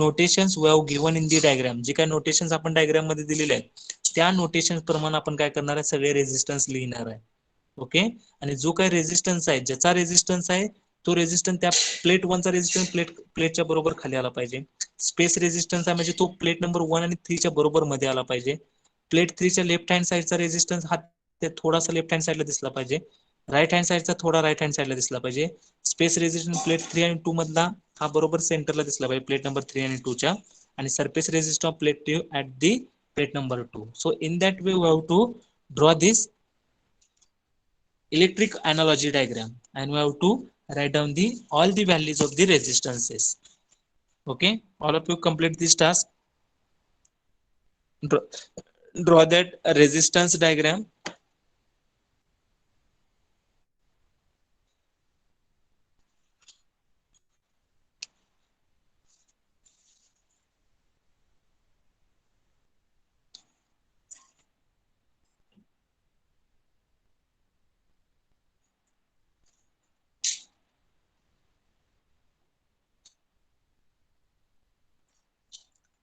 notations we have given in the diagram. जे काय notations आपण diagram मध्ये दिलेले आहेत त्या नोटेशन्स प्रमाणे आपण काय करणार आहे, सगळे रेजिस्टन्स लिहिणार आहे. ओके, आणि जो काही रेजिस्टन्स आहे, ज्याचा रेजिस्टन्स आहे तो रेजिस्टन्स त्या प्लेट 1 चा रेजिस्टन्स प्लेटच्या बरोबर खाली आला पाहिजे. स्पेस रेजिस्टन्स आहे म्हणजे तो प्लेट नंबर 1 आणि 3 च्या बरोबर मध्ये आला पाहिजे. प्लेट 3 च्या लेफ्ट हँड साइडचा रेजिस्टन्स हा थोडासा लेफ्ट हँड साइडला दिसला पाहिजे. राईट हँड साइडचा थोडा राईट हँड साइडला दिसला पाहिजे. स्पेस रेजिस्टन्स प्लेट 3 आणि 2 मधला हा बरोबर सेंटरला दिसला पाहिजे प्लेट नंबर 3 आणि 2 च्या. आणि surface resistance of plate 2 at the plate number 2. So in that way we have to draw this electric analogy diagram, and we have to write down the all the values of the resistances. Okay, all of you complete this task. Draw that resistance diagram.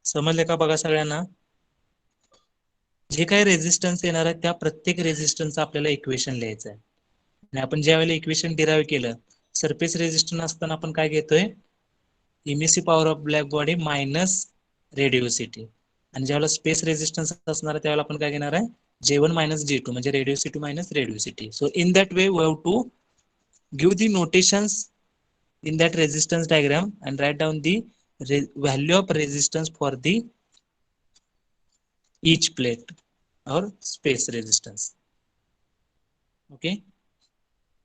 समजले का बघा सगळ्यांना? जे काही resistance येणार आहे त्या प्रत्येक रेजिस्टन्सचं आपल्याला इक्वेशन लिहायचं आहे. आणि आपण ज्या वेळेला इक्वेशन डिराइव्ह केलं, सरफेस रेजिस्टन्स असताना आपण काय घेतोय, emissive power of black body minus radiosity. आणि ज्यावेळेला स्पेस रेजिस्टन्स असणार आहे त्यावेळेला आपण काय घेणार आहे, J1 मायनस J2 म्हणजे radiosity minus radiosity. So in that way we have to give the notations in that resistance diagram and write down the value of resistance for the each plate or space resistance. Okay,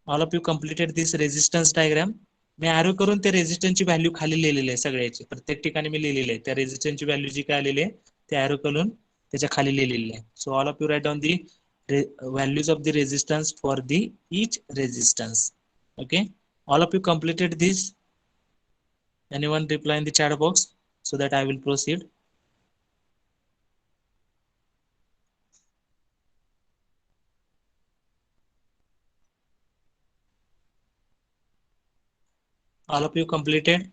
all of you completed this resistance diagram. Me arrow करून त्या resistance ची value खाली लिहिलेली आहे सगळ्याची, प्रत्येक ठिकाणी मी लिहिलेली आहे त्या रेजिस्टन्स ची व्हॅल्यू जी काय आलेली आहे ते arrow करून त्याच्या खाली लिहिलेली आहे. सो all of you write down the values of the resistance for the each resistance. Okay, all of you completed this. Anyone reply in the chat box so that I will proceed. All of you completed.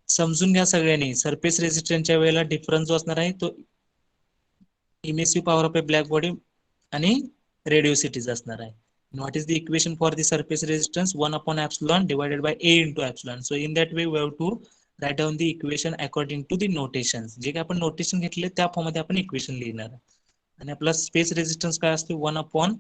समजून घ्या सगळ्यांनी, surface रेजिस्टन्सच्या वेळेला difference जो असणार आहे तो emissive power of A black body आणि रेडिओसिटीज असणार आहे. What is the equation for the surface resistance? 1 upon epsilon divided by A into epsilon. So in that way we have to write down the equation according to the notations. जे काय आपण notation घेतले त्या form मध्ये आपण equation लिहिणार आहे. आणि आपला स्पेस रेजिस्टन्स काय असते, 1 upon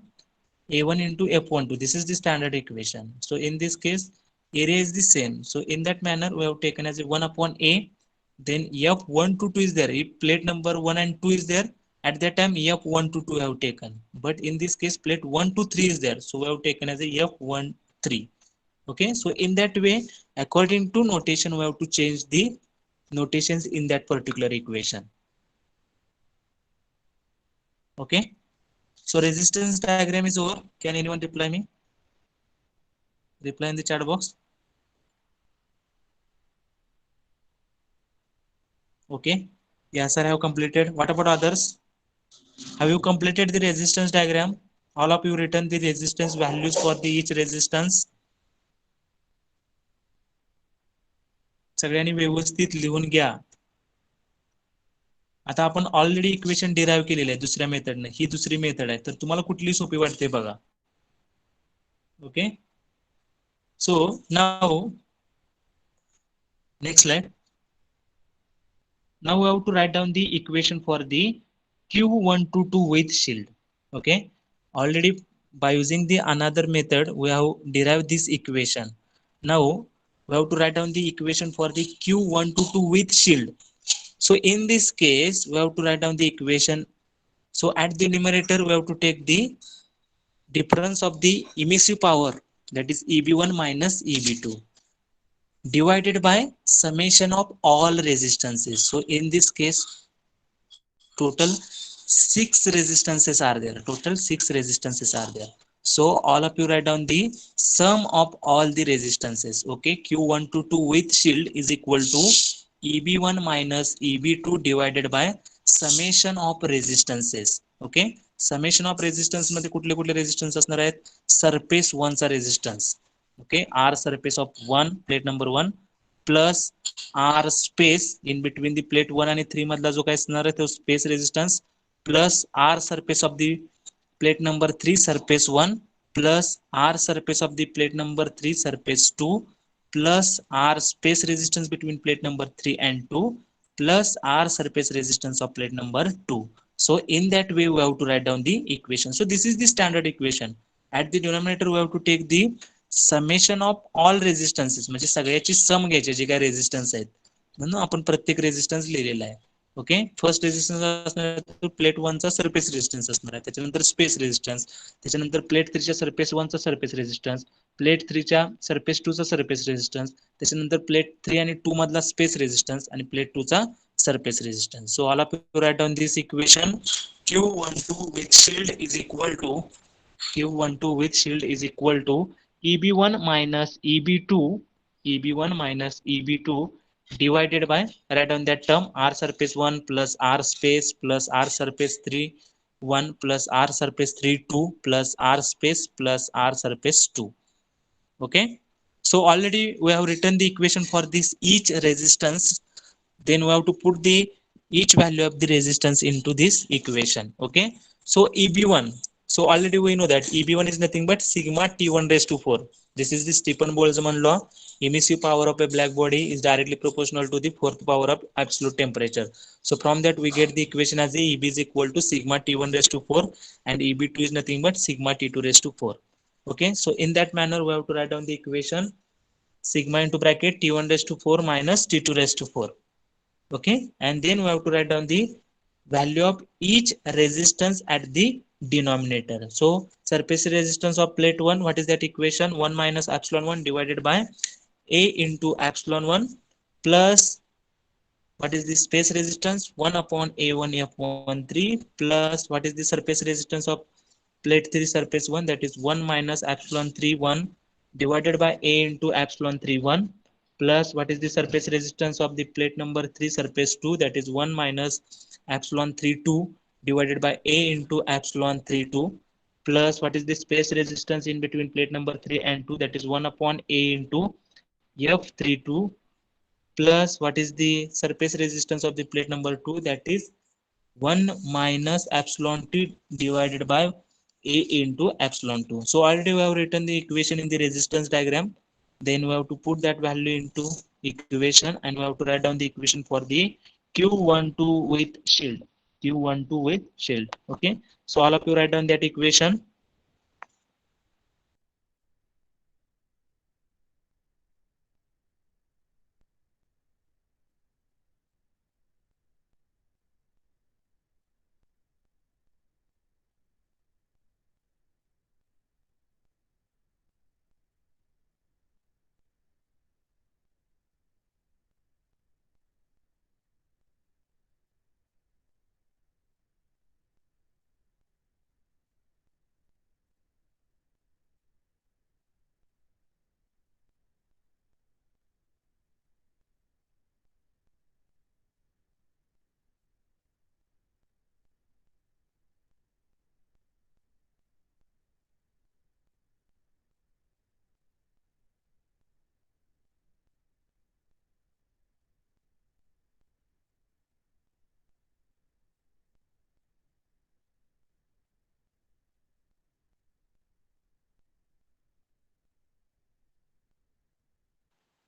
A1 into F12. This is the standard equation. So in this case area is the same. So in that manner we have taken as a 1 upon A, then F1 to 2 is there. If plate number 1 and 2 is there, at that time F1 to 2 have taken, but in this case plate 1 to 3 is there, so we have taken as a F1 3. Okay, so in that way according to notation we have to change the notations in that particular equation. Okay, so resistance diagram is over. Can anyone reply me? Reply in the chat box. Okay, yes sir, I have completed. What about others? Have you completed the resistance diagram? All of you written the resistance values for the each resistance. सगळ्यांनी व्यवस्थित लिहून घ्या. आता आपण already equation derive केलेले आहे दुसऱ्या मेथडने, ही दुसरी मेथड आहे, तर तुम्हाला कुठली सोपी वाटते बघा. Okay, so now Next slide. Now we have to write down the equation for the Q122 with shield. Okay. Already by using the another method, we have derived this equation. Now we have to write down the equation for the Q122 with shield. So in this case, we have to write down the equation. So at the numerator, we have to take the difference of the emissive power, that is EB1 minus EB2, divided by summation of all resistances. So in this case, total six resistances are there. Total six resistances are there. So all of you write down the sum of all the resistances. Okay, Q122 with shield is equal to EB1 minus EB2 divided by summation of resistances. Okay, summation of resistance मध्ये कुठले कुठले resistance असणार आहेत? Surface 1 चा resistance. Okay, R surface of 1 plate number 1 plus R space in between the plate 1 आणि 3 मधला जो काही असणार आहे तो space resistance plus R surface of the plate number 3 surface 1 plus R surface of the plate number 3 surface 2 plus R space resistance between plate number 3 and 2 plus R surface resistance of plate number 2. So in that way we have to write down the equation. So this is the standard equation. At the denominator we have to take the summation of all resistances, म्हणजे सगळ्याची सम घ्यायची जे काय resistance आहेत, म्हणून आपण प्रत्येक resistance लिहिलेला आहे. ओके, फर्स्ट रेजिस्टन्स असणार प्लेट 1 चा सरफेस रेजिस्टन्स असणार आहे, त्याच्यानंतर स्पेस रेजिस्टन्स, त्याच्यानंतर प्लेट 3 च्या सरफेस 1 चा सरफेस रेजिस्टन्स, प्लेट 3 च्या सरफेस 2 चा सरफेस रेजिस्टन्स, त्याच्यानंतर प्लेट 3 आणि 2 मधला स्पेस रेजिस्टन्स आणि प्लेट 2 चा surface resistance. So all of you write down this equation. Q12 with shield is equal to Q12 with shield is equal to EB1 minus EB2, EB1 minus EB2 divided by, write down that term, R surface 1 plus R space plus R surface 3 1 plus R surface 3 2 plus R space plus R surface 2. Okay, so already we have written the equation for this each resistance. Then we have to put the each value of the resistance into this equation. Okay, so EB1, so already we know that EB1 is nothing but sigma T1 raised to 4. This is the Stephen Boltzmann law. Emissive power of a black body is directly proportional to the fourth power of absolute temperature. So from that we get the equation as EB is equal to sigma T1 raised to 4 and EB2 is nothing but sigma T2 raised to 4. Okay, so in that manner we have to write down the equation sigma into bracket T1 raised to 4 minus T2 raised to 4. Okay, and then we have to write down the value of each resistance at the denominator. So surface resistance of plate 1, what is that equation? 1 minus epsilon 1 divided by A into epsilon 1 plus what is the space resistance? 1 upon A1 F13 plus what is the surface resistance of plate 3 surface 1, that is 1 minus epsilon 3 1 divided by A into epsilon 3 1 plus what is the surface resistance of the plate number 3 surface 2, that is 1 minus epsilon 3 2 divided by A into epsilon 3 2 plus what is the space resistance in between plate number 3 and 2, that is 1 upon A into F32 plus what is the surface resistance of the plate number 2, that is 1 minus epsilon t divided by A into epsilon 2. So already we have written the equation in the resistance diagram. Then we have to put that value into equation and we have to write down the equation for the Q12 with shield. Q12 with shield. Okay. So all of you write down that equation.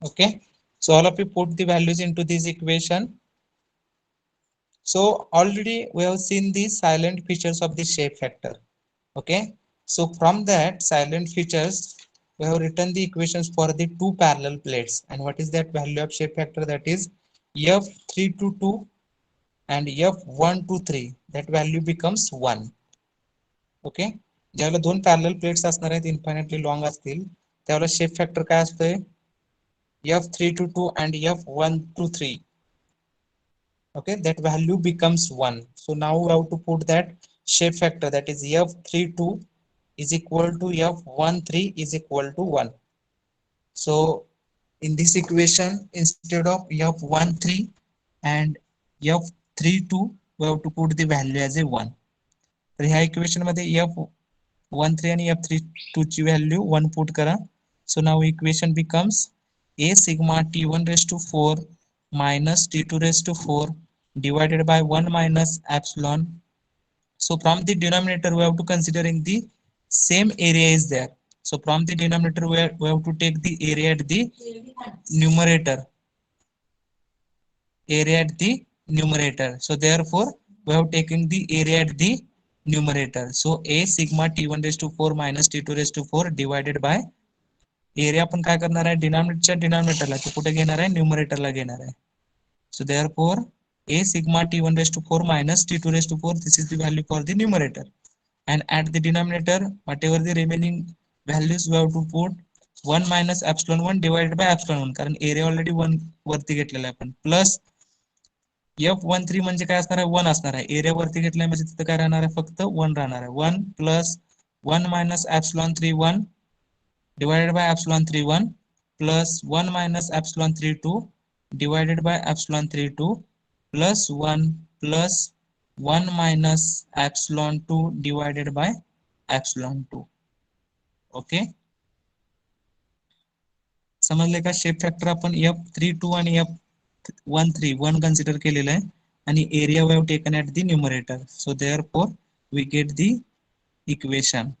Okay. So all of you put the values into this equation. So already we have seen the silent features of the shape factor. Okay. So from that silent features, we have written the equations for the two parallel plates. And what is that value of shape factor? That is F322 and F123. That value becomes 1. Okay, ज्यावेळेला दोन parallel plates असणार आहेत infinitely long असतील त्यावेळेला shape factor काय असतोय F322 and F123. Okay, that value becomes 1. So now we have to put that shape factor, that is F32 is equal to F13 is equal to 1. So in this equation, instead of F13 and F32, we have to put the value as a 1. तर ह्या equation मध्ये F13 आणि F32 ची value 1 put करा. So now equation becomes a sigma t1 raised to 4 minus t2 raised to 4 divided by 1 minus epsilon. So from the denominator we have to considering the same area is there. So from the denominator we have to take the area at the numerator. Area at the numerator. So therefore we have taken the area at the numerator. So a sigma t1 raised to 4 minus t2 raised to 4 divided by area आपण काय करणार आहे डिनॉमिनेटरच्या डिनॉमिनेटरला ते कुठे घेणार आहे न्यूमरेटरला घेणार आहे. So therefore a sigma t1 raised to 4 minus t2 raised to 4, this is the value for the numerator, and at the denominator whatever the remaining values we have to put 1 minus epsilon 1 divided by epsilon 1 कारण area already 1 वरती घेतलेला आहे आपण plus F13 म्हणजे काय असणार आहे 1 असणार आहे एरिया वरती घेतलाय म्हणजे तिथं काय राहणार आहे फक्त 1 राहणार आहे 1 plus 1 minus epsilon 3 1 divided by epsilon 3 1 plus 1 minus epsilon 3 2 divided by epsilon 3 2 plus 1 plus 1 minus epsilon 2 divided by epsilon 2. Okay, समजले का. शेप फॅक्टर आपण F32 आणि F13 1 कन्सिडर केलेलं आहे आणि area we have taken at the numerator. So therefore we get the equation.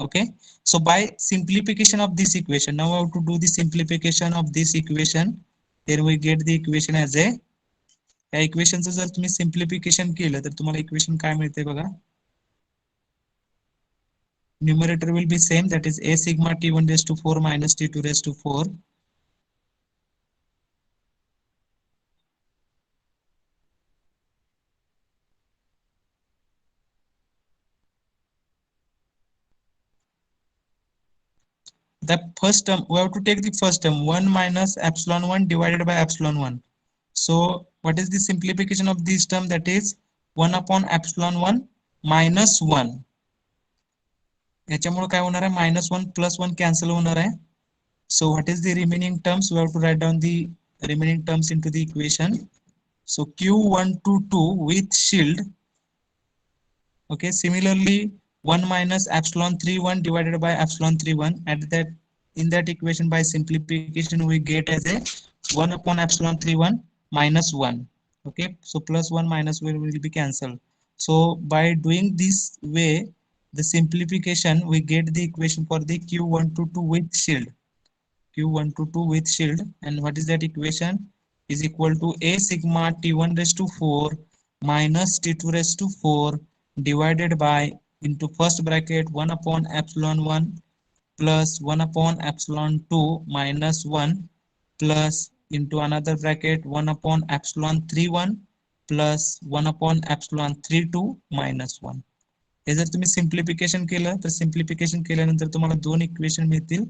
Okay, so by simplification of this equation, now I have to do the simplification of this equation. Then we get the equation as a, या इक्वेशनचं जर तुम्ही simplification केलं तर तुम्हाला equation काय मिळते बघा. Numerator will be same, that is a sigma t1 raised to 4 minus t2 raised to 4. The first term we have to take the first term 1 minus epsilon 1 divided by epsilon 1. So what is the simplification of this term? That is 1 upon epsilon 1 minus 1. याच्यामुळे काय होणार आहे minus 1 plus 1 cancel होणार आहे. So what is the remaining terms? We have to write down the remaining terms into the equation. So Q122 with shield. Okay, similarly 1 minus epsilon 3 1 divided by epsilon 3 1. At that, in that equation by simplification we get as a 1 upon epsilon 3 1 minus 1. Okay, so plus 1 minus 1 will be cancelled. So by doing this way the simplification we get the equation for the Q122 with shield. Q122 with shield, and what is that equation? Is equal to a sigma t1 raised to 4 minus t2 raised to 4 divided by into first bracket 1 upon epsilon 1 plus 1 upon epsilon 2 minus 1 plus into another bracket 1 upon epsilon 3 1 plus 1 upon epsilon 3 2 minus 1. हे जर तुम्ही simplification केलं तर simplification केल्यानंतर तुम्हाला दोन equation मिळतील.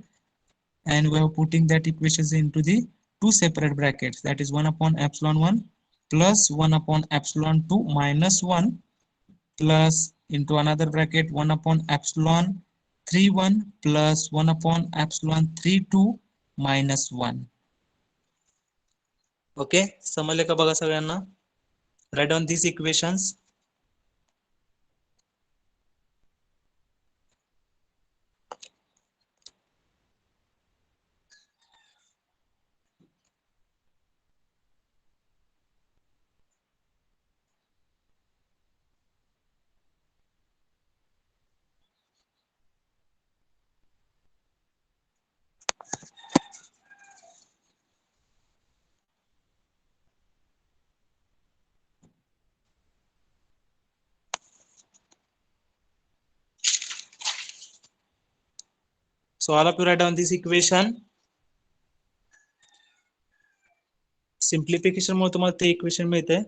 And we are putting that equations into the two separate brackets, that is 1 upon epsilon 1 plus 1 upon epsilon 2 minus 1 plus into another bracket 1 upon epsilon 3 1 plus 1 upon epsilon 3 2 minus 1. Okay, समजले का बघा सगळ्यांना. Write down these equations. So all of you write down this equation. Simplification मुळे तुम्हाला ते equation मिळते.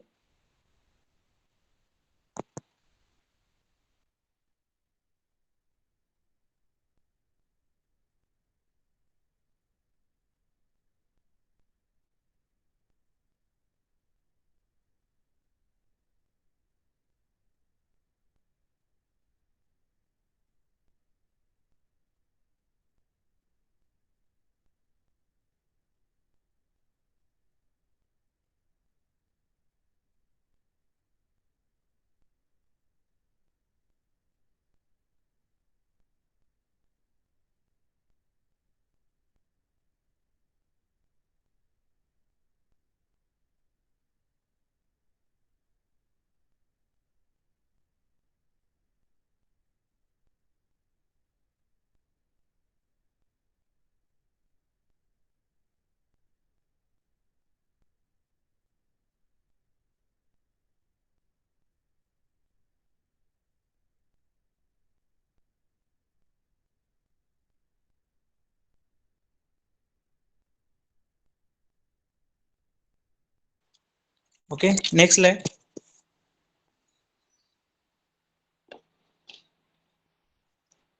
Okay, next slide.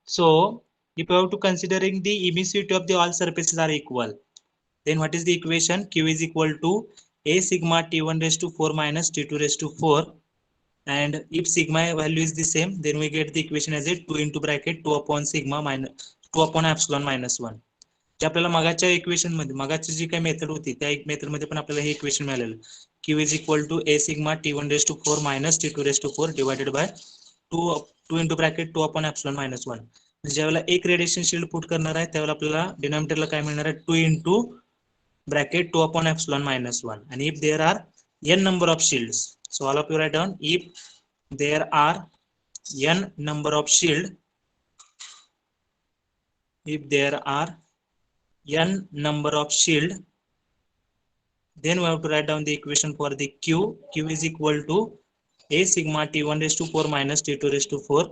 So if you have to considering the emissivity of the all surfaces are equal, then what is the equation? Q is equal to a sigma t1 raised to 4 minus t2 raised to 4. And if sigma value is the same, then we get the equation as a 2 into bracket 2 upon sigma minus 2 upon epsilon minus 1. जे आपल्याला मगाच्या equation मध्ये मगाची जी काही method होती त्या एक method मध्ये पण आपल्याला हे equation मिळालेलं. Q is equal to a sigma t1 raised to 4 minus t2 raised to 4 divided by 2 into bracket 2 upon epsilon minus 1. ज्यावेळेला एक रेडिएशन शील्ड पुट करणार आहे त्यावेळेला आपल्याला डिनॉमिनेटरला काय मिळणार आहे 2 into bracket 2 upon epsilon minus 1. And if there are n number of shields, so all of you write down, if there are n number of shield, if there are n number of shield, then we have to write down the equation for the q. Q is equal to a sigma t1 raised to 4 minus t2 raised to 4.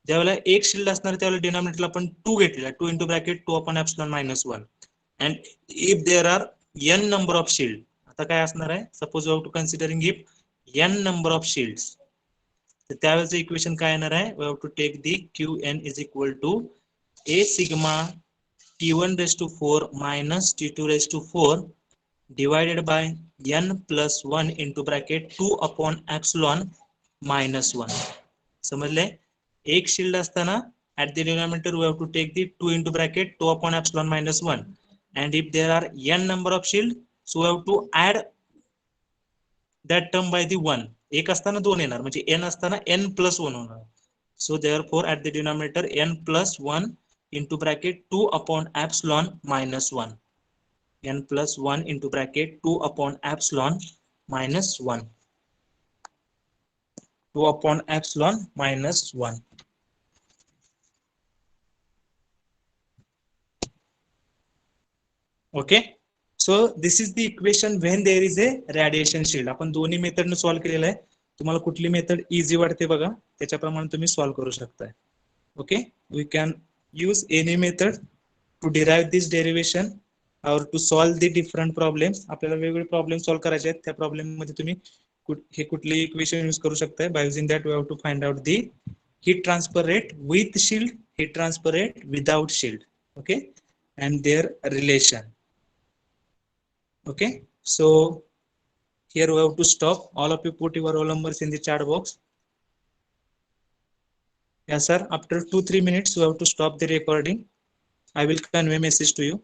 ज्यावेळेला एक shield असणार त्यावेळेला डिनॉमिनेटरला आपण 2 घेतलेला 2 into bracket 2 upon epsilon minus 1. And if there are n number of shield, आता काय असणार आहे suppose you have to considering if n number of shields, तर त्यावेळेचं इक्वेशन काय येणार आहे we have to take the qn is equal to a sigma t1 raised to 4 minus t2 raised to 4 divided by n plus 1 into bracket 2 upon epsilon minus 1. समजले? एक shield असताना at the denominator we have to take the 2 into bracket 2 upon epsilon minus 1. And if there are n number of shield, so we have to add that term by the 1. एक असताना 2 येणार म्हणजे n असताना n plus 1 होणार. So therefore at the denominator n plus 1 into bracket 2 upon epsilon minus 1. n plus 1 into bracket 2 upon epsilon minus 1. 2 upon epsilon minus 1. Okay, so this is the equation when there is a radiation shield. आपण दोन्ही method ने solve केलेलं आहे. तुम्हाला कुठली method easy वाटते बघा त्याच्याप्रमाणे तुम्ही सॉल्व करू शकताय. Okay, we can use any method to derive this derivation or to solve the different problems. आपल्याला वेगवेगळे प्रॉब्लेम सॉल्व करायचे आहेत त्या प्रॉब्लेम मध्ये तुम्ही हे कुठली इक्वेशन यूज करू शकताय. By using that we have to find out the heat transfer rate with shield, heat transfer rate without shield. Okay, and their relation. Okay, so here we have to stop. All of you put your roll numbers in the chat box. Yes sir, after 2-3 minutes we have to stop the recording. I will convey message to you.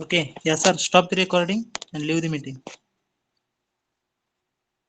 Okay, yes sir, stop the recording and leave the meeting.